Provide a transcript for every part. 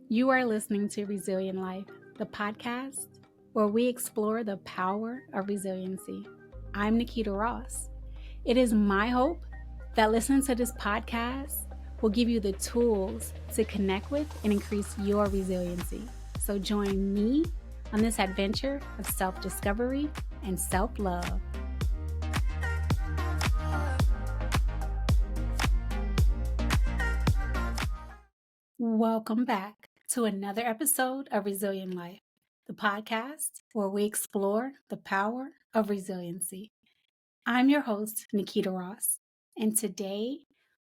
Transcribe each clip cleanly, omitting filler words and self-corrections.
You are listening to Resilient Life, the podcast where we explore the power of resiliency. I'm Naketa Ross. It is my hope that listening to this podcast will give you the tools to connect with and increase your resiliency. So join me on this adventure of self-discovery and self-love. Welcome back to another episode of Resilient Life, the podcast where we explore the power of resiliency. I'm your host, Naketa Ross, and today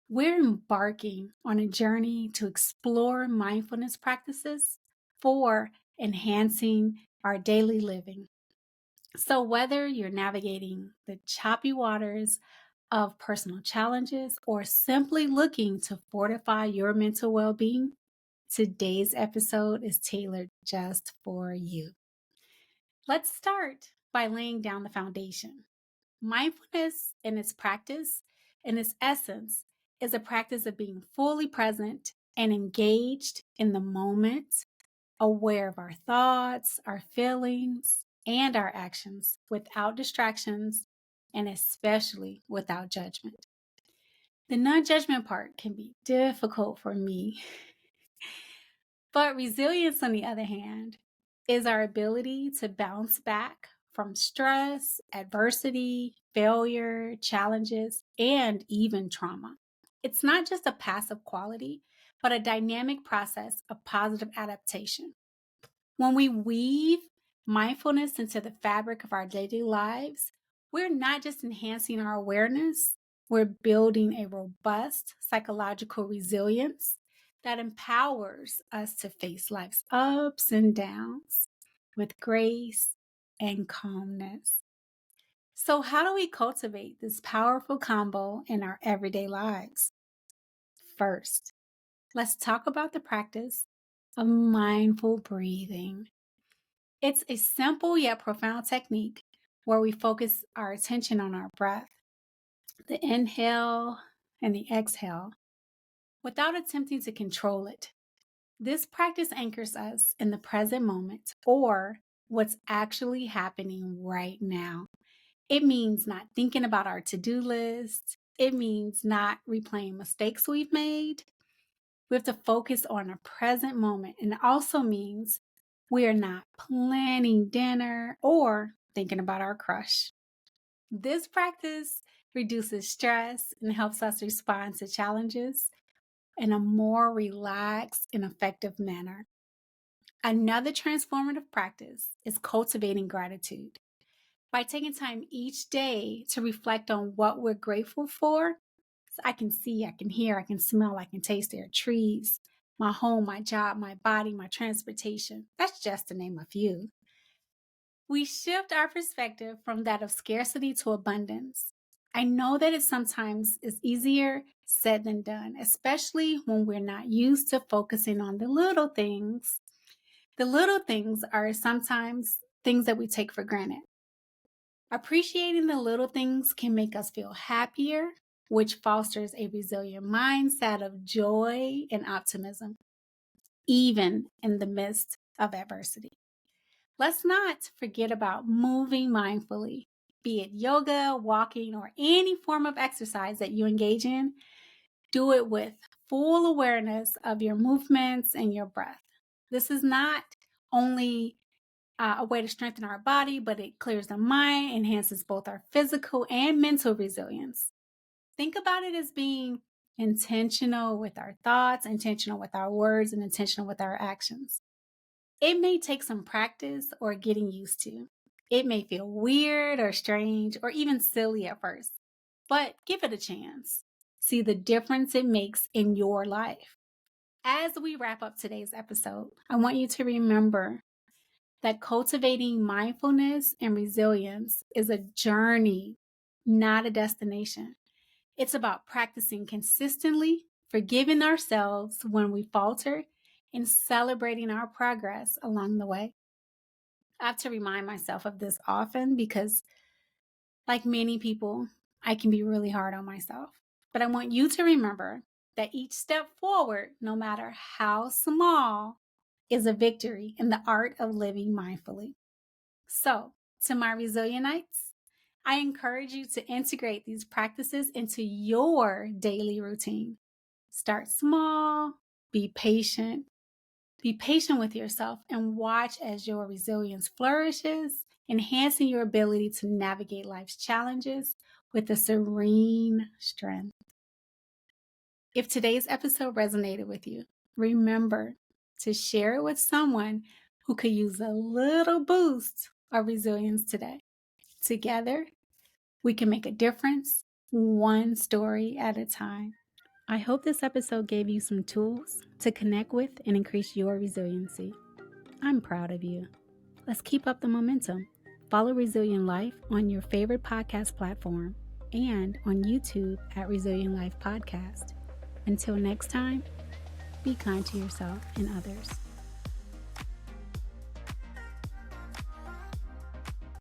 we're embarking on a journey to explore mindfulness practices for enhancing our daily living. So, whether you're navigating the choppy waters of personal challenges or simply looking to fortify your mental well being, today's episode is tailored just for you. Let's start by laying down the foundation. Mindfulness in its practice, in its essence, is a practice of being fully present and engaged in the moment, aware of our thoughts, our feelings, and our actions without distractions and especially without judgment. The non-judgment part can be difficult for me. But resilience, on the other hand, is our ability to bounce back from stress, adversity, failure, challenges, and even trauma. It's not just a passive quality, but a dynamic process of positive adaptation. When we weave mindfulness into the fabric of our daily lives, we're not just enhancing our awareness, we're building a robust psychological resilience that empowers us to face life's ups and downs with grace and calmness. So, how do we cultivate this powerful combo in our everyday lives? First, let's talk about the practice of mindful breathing. It's a simple yet profound technique where we focus our attention on our breath, the inhale and the exhale, without attempting to control it. This practice anchors us in the present moment or what's actually happening right now. It means not thinking about our to-do list. It means not replaying mistakes we've made. We have to focus on a present moment. And it also means we are not planning dinner or thinking about our crush. This practice reduces stress and helps us respond to challenges in a more relaxed and effective manner. Another transformative practice is cultivating gratitude. By taking time each day to reflect on what we're grateful for, so I can see, I can hear, I can smell, I can taste their trees, my home, my job, my body, my transportation. That's just to name a few. We shift our perspective from that of scarcity to abundance. I know that it sometimes is easier said than done, especially when we're not used to focusing on the little things. The little things are sometimes things that we take for granted. Appreciating the little things can make us feel happier, which fosters a resilient mindset of joy and optimism, even in the midst of adversity. Let's not forget about moving mindfully, be it yoga, walking, or any form of exercise that you engage in. Do it with full awareness of your movements and your breath. This is not only a way to strengthen our body, but it clears the mind, enhances both our physical and mental resilience. Think about it as being intentional with our thoughts, intentional with our words, and intentional with our actions. It may take some practice or getting used to. It may feel weird or strange or even silly at first, but give it a chance. See the difference it makes in your life. As we wrap up today's episode, I want you to remember that cultivating mindfulness and resilience is a journey, not a destination. It's about practicing consistently, forgiving ourselves when we falter, and celebrating our progress along the way. I have to remind myself of this often because, like many people, I can be really hard on myself. But I want you to remember that each step forward, no matter how small, is a victory in the art of living mindfully. So, to my Resilientites, I encourage you to integrate these practices into your daily routine. Start small, be patient. Be patient with yourself and watch as your resilience flourishes, enhancing your ability to navigate life's challenges with a serene strength. If today's episode resonated with you, remember to share it with someone who could use a little boost of resilience today. Together, we can make a difference, one story at a time. I hope this episode gave you some tools to connect with and increase your resiliency. I'm proud of you. Let's keep up the momentum. Follow Resilient Life on your favorite podcast platform and on YouTube at Resilient Life Podcast. Until next time, be kind to yourself and others.